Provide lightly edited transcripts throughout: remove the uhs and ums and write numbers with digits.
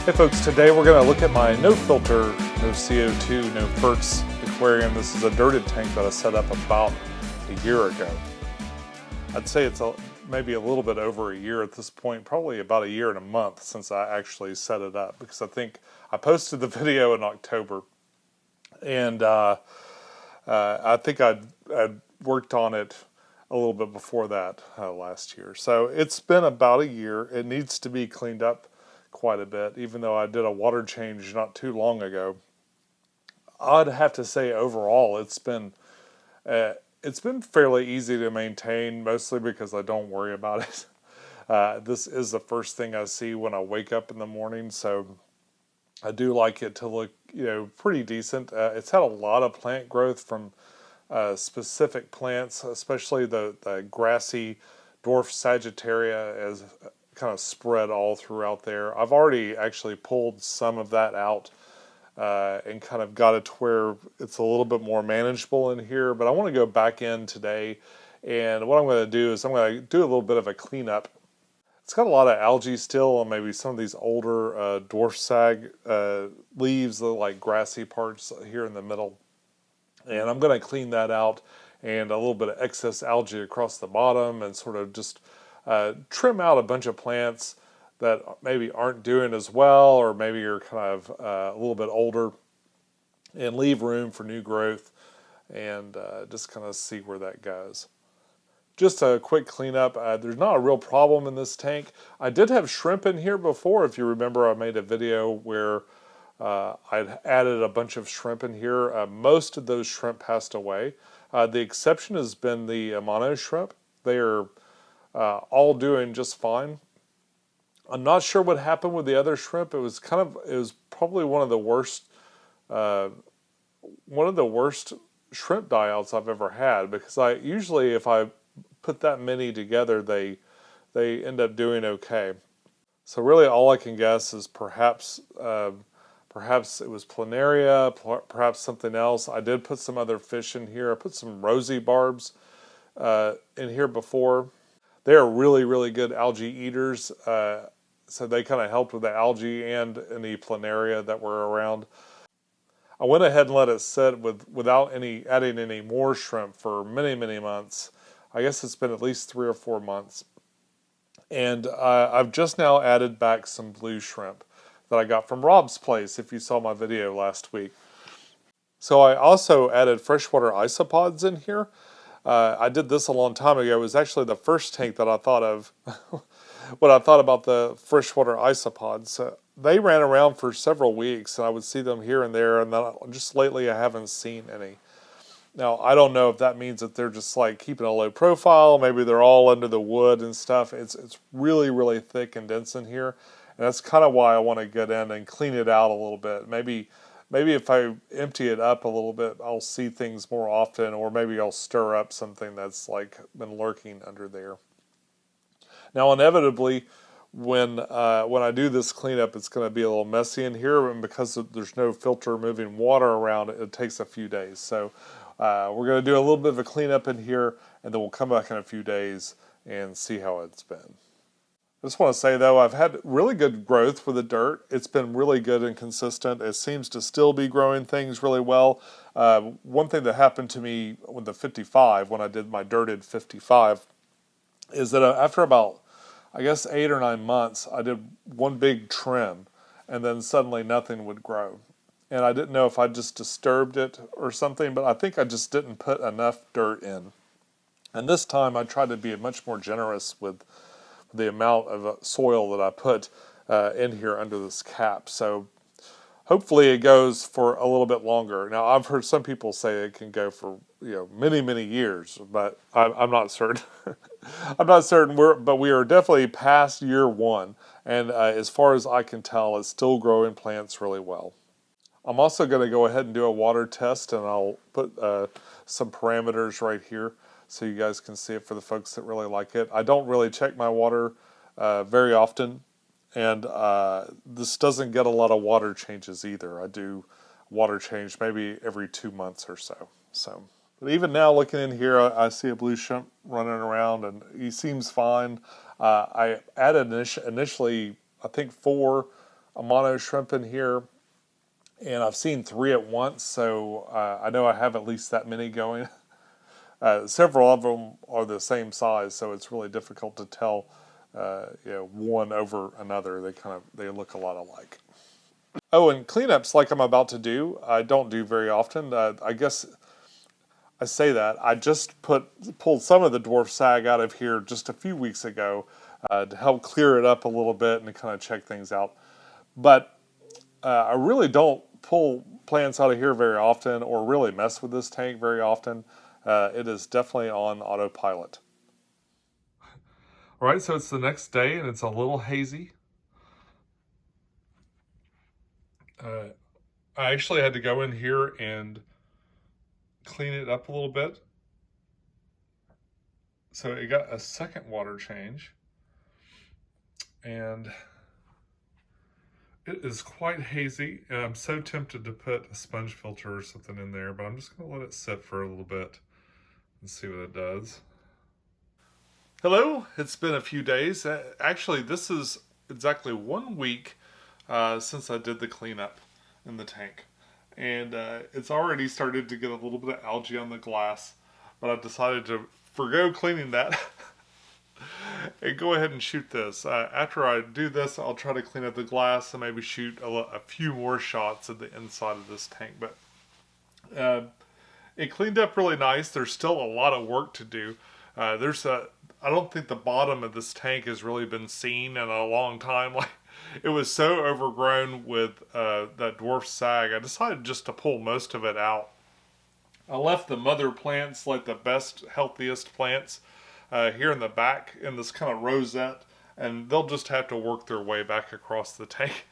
Hey folks, today we're going to look at my no filter, no CO2, no Ferts aquarium. This is a dirted tank that I set up about a year ago. I'd say it's maybe a little bit over a year at this point, probably about a year and a month since I actually set it up, because I think I posted the video in October, and I think I'd worked on it a little bit before that last year. So it's been about a year. It needs to be cleaned up quite a bit, even though I did a water change not too long ago. I'd have to say overall it's been fairly easy to maintain, mostly because I don't worry about it. This is the first thing I see when I wake up in the morning, so I do like it to look, pretty decent. It's had a lot of plant growth from specific plants, especially the grassy dwarf Sagittaria is kind of spread all throughout there. I've already actually pulled some of that out and kind of got it to where it's a little bit more manageable in here, but I want to go back in today, and what I'm going to do is I'm going to do a little bit of a cleanup. It's got a lot of algae still on maybe some of these older dwarf sag leaves, the like grassy parts here in the middle, and I'm going to clean that out, and a little bit of excess algae across the bottom, and sort of just trim out a bunch of plants that maybe aren't doing as well, or maybe are kind of a little bit older, and leave room for new growth, and just kind of see where that goes. Just a quick cleanup. There's not a real problem in this tank. I did have shrimp in here before. If you remember, I made a video where I'd added a bunch of shrimp in here. Most of those shrimp passed away. The exception has been the mono shrimp. They are all doing just fine. I'm not sure what happened with the other shrimp. It was probably one of the worst shrimp die-outs I've ever had, because usually if I put that many together, they end up doing okay. So really all I can guess is perhaps it was planaria, perhaps something else. I did put some other fish in here. I put some rosy barbs in here before. They are really, really good algae eaters, so they kind of helped with the algae and any planaria that were around. I went ahead and let it sit without adding any more shrimp for many, many months. I guess it's been at least 3 or 4 months. And I've just now added back some blue shrimp that I got from Rob's place, if you saw my video last week. So I also added freshwater isopods in here. I did this a long time ago. It was actually the first tank that I thought of when I thought about the freshwater isopods. They ran around for several weeks, and I would see them here and there, and then just lately I haven't seen any. Now, I don't know if that means that they're just like keeping a low profile. Maybe they're all under the wood and stuff. It's really, really thick and dense in here, and that's kind of why I want to get in and clean it out a little bit. Maybe if I empty it up a little bit, I'll see things more often, or maybe I'll stir up something that's like been lurking under there. Now, inevitably, when I do this cleanup, it's going to be a little messy in here, and because there's no filter moving water around, it takes a few days. So we're going to do a little bit of a cleanup in here, and then we'll come back in a few days and see how it's been. I just want to say, though, I've had really good growth with the dirt. It's been really good and consistent. It seems to still be growing things really well. One thing that happened to me with the 55, when I did my dirted 55, is that after about, I guess, 8 or 9 months, I did one big trim, and then suddenly nothing would grow. And I didn't know if I just disturbed it or something, but I think I just didn't put enough dirt in. And this time I tried to be much more generous with the amount of soil that I put in here under this cap. So hopefully it goes for a little bit longer. Now, I've heard some people say it can go for many, many years, but I'm not certain. I'm not certain. But we are definitely past year 1, and as far as I can tell, it's still growing plants really well. I'm also going to go ahead and do a water test, and I'll put some parameters right here so you guys can see it for the folks that really like it. I don't really check my water very often, and this doesn't get a lot of water changes either. I do water change maybe every 2 months or so. But even now, looking in here, I see a blue shrimp running around, and he seems fine. I added initially, I think, 4 a mono shrimp in here, and I've seen 3 at once, so I know I have at least that many going. Several of them are the same size, so it's really difficult to tell one over another. They look a lot alike. Oh, and cleanups like I'm about to do, I don't do very often. I guess I say that. I just pulled some of the dwarf sag out of here just a few weeks ago to help clear it up a little bit and to kind of check things out. But I really don't pull plants out of here very often or really mess with this tank very often. It is definitely on autopilot. All right, so it's the next day and it's a little hazy. I actually had to go in here and clean it up a little bit. So it got a second water change. And it is quite hazy. And I'm so tempted to put a sponge filter or something in there, but I'm just going to let it sit for a little bit and see what it does. Hello, it's been a few days. Actually, this is exactly 1 week since I did the cleanup in the tank. And it's already started to get a little bit of algae on the glass, but I decided to forgo cleaning that and go ahead and shoot this. After I do this, I'll try to clean up the glass and maybe shoot a few more shots at the inside of this tank. But it cleaned up really nice. There's still a lot of work to do. I don't think the bottom of this tank has really been seen in a long time. Like, it was so overgrown with that dwarf sag. I decided just to pull most of it out. I left the mother plants, like the best, healthiest plants, here in the back in this kind of rosette, and they'll just have to work their way back across the tank.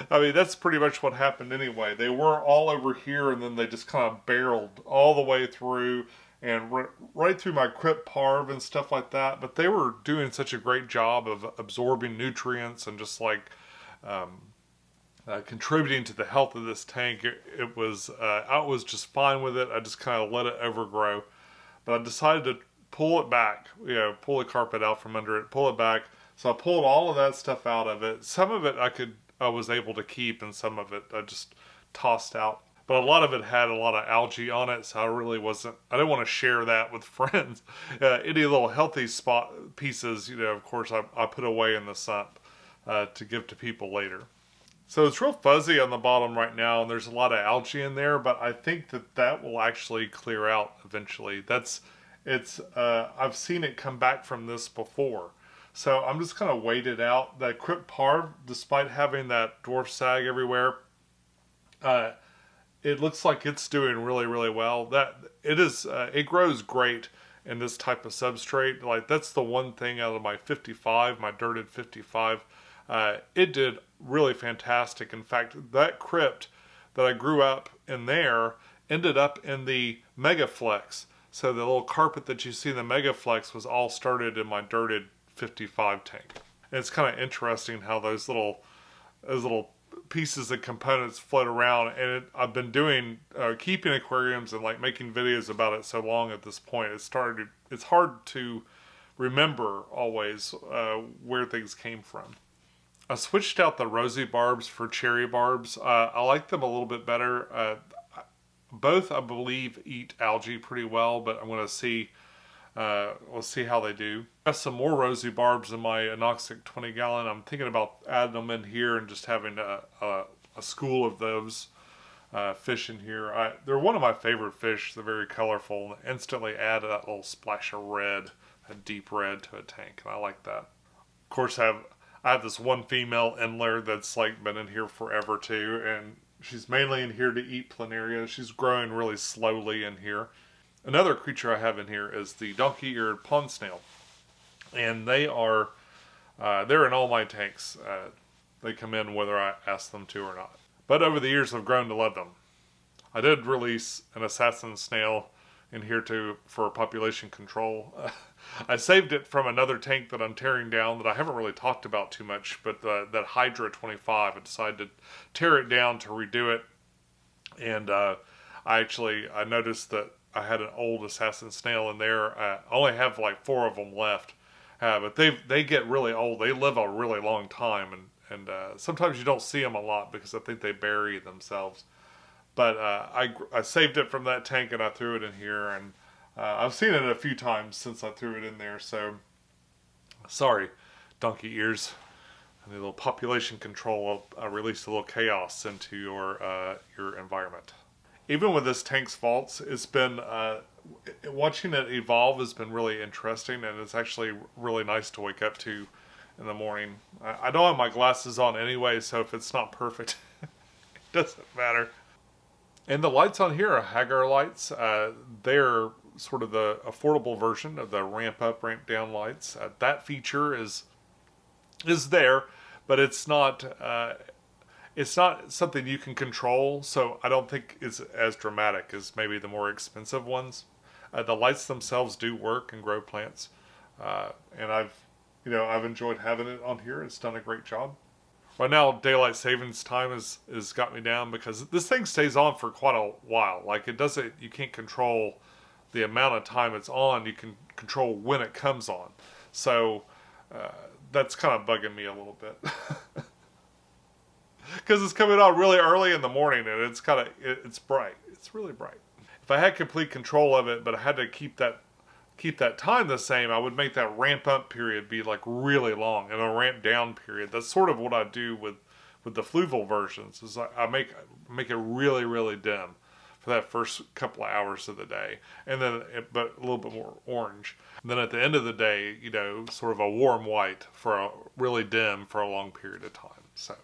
I mean, that's pretty much what happened anyway. They were all over here, and then they just kind of barreled all the way through and right through my crypt parv and stuff like that. But they were doing such a great job of absorbing nutrients and just like contributing to the health of this tank. I was just fine with it. I just kind of let it overgrow. But I decided to pull it back, pull the carpet out from under it, pull it back. So I pulled all of that stuff out of it. Some of it I was able to keep, and some of it I just tossed out. But a lot of it had a lot of algae on it, so I didn't want to share that with friends. Any little healthy pieces, of course, I put away in the sump to give to people later. So it's real fuzzy on the bottom right now, and there's a lot of algae in there, but I think that will actually clear out eventually. I've seen it come back from this before. So I'm just going to wait it out. That crypt parv, despite having that dwarf sag everywhere, it looks like it's doing really, really well. It grows great in this type of substrate. Like, that's the one thing out of my 55, my dirted 55. It did really fantastic. In fact, that crypt that I grew up in there ended up in the Megaflex. So the little carpet that you see in the Megaflex was all started in my dirted 55 tank. And it's kind of interesting how those little pieces and components float around. And I've been doing keeping aquariums and like making videos about it so long at this point. It's hard to remember always where things came from. I switched out the rosy barbs for cherry barbs. I like them a little bit better. Both, I believe, eat algae pretty well, but I'm going to see. We'll see how they do. I have some more rosy barbs in my anoxic 20 gallon. I'm thinking about adding them in here and just having a school of those fish in here. They're one of my favorite fish. They're very colorful and instantly add that little splash of red, a deep red to a tank, and I like that. Of course, I have this one female endler that's like been in here forever too, and she's mainly in here to eat planaria. She's growing really slowly in here. Another creature I have in here is the donkey-eared pond snail, and they're in all my tanks. They come in whether I ask them to or not. But over the years, I've grown to love them. I did release an assassin snail in here for population control. I saved it from another tank that I'm tearing down that I haven't really talked about too much, but that Hydra 25, I decided to tear it down to redo it. And I noticed that I had an old assassin snail in there. I only have like 4 of them left. But they get really old. They live a really long time, and sometimes you don't see them a lot because I think they bury themselves. But I saved it from that tank and I threw it in here, and I've seen it a few times since I threw it in there. So sorry, donkey ears. And the little population control released a little chaos into your environment. Even with this tank's faults, it's been watching it evolve has been really interesting, and it's actually really nice to wake up to in the morning. I don't have my glasses on anyway, so if it's not perfect, it doesn't matter. And the lights on here are Hagar lights. They're sort of the affordable version of the ramp up, ramp down lights. That feature is there, but it's not something you can control, so I don't think it's as dramatic as maybe the more expensive ones. The lights themselves do work and grow plants, and I've enjoyed having it on here. It's done a great job. Right now, daylight savings time has got me down because this thing stays on for quite a while. Like you can't control the amount of time it's on. You can control when it comes on. So that's kind of bugging me a little bit. Because it's coming on really early in the morning and it's bright. It's really bright. If I had complete control of it, but I had to keep that time the same, I would make that ramp up period be like really long, and a ramp down period. That's sort of what I do with the fluval versions. Is I make it really, really dim for that first couple of hours of the day, and then but a little bit more orange. And then at the end of the day, sort of a warm white for a really dim for a long period of time. So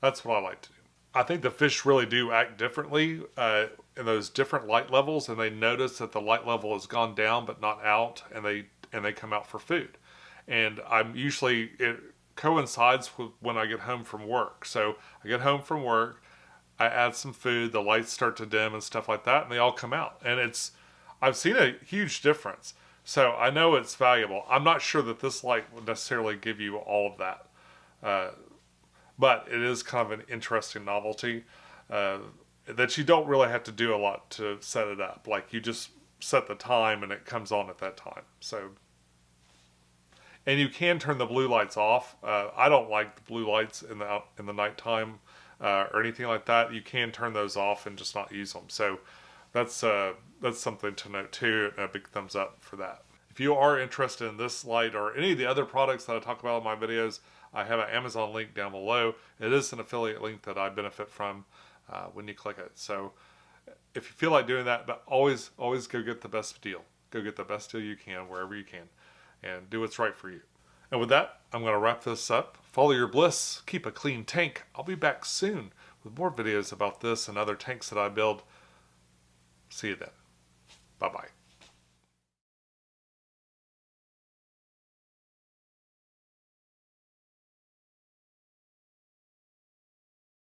that's what I like to do. I think the fish really do act differently in those different light levels, and they notice that the light level has gone down but not out, and they come out for food. And it coincides with when I get home from work. So I get home from work, I add some food, the lights start to dim and stuff like that, and they all come out. And I've seen a huge difference. So I know it's valuable. I'm not sure that this light would necessarily give you all of that. But it is kind of an interesting novelty that you don't really have to do a lot to set it up. Like you just set the time and it comes on at that time. So, and you can turn the blue lights off. I don't like the blue lights in the nighttime or anything like that. You can turn those off and just not use them. So that's something to note too. And a big thumbs up for that. If you are interested in this light or any of the other products that I talk about in my videos, I have an Amazon link down below. It is an affiliate link that I benefit from when you click it. So if you feel like doing that, but always go get the best deal. Go get the best deal you can wherever you can and do what's right for you. And with that, I'm going to wrap this up. Follow your bliss. Keep a clean tank. I'll be back soon with more videos about this and other tanks that I build. See you then.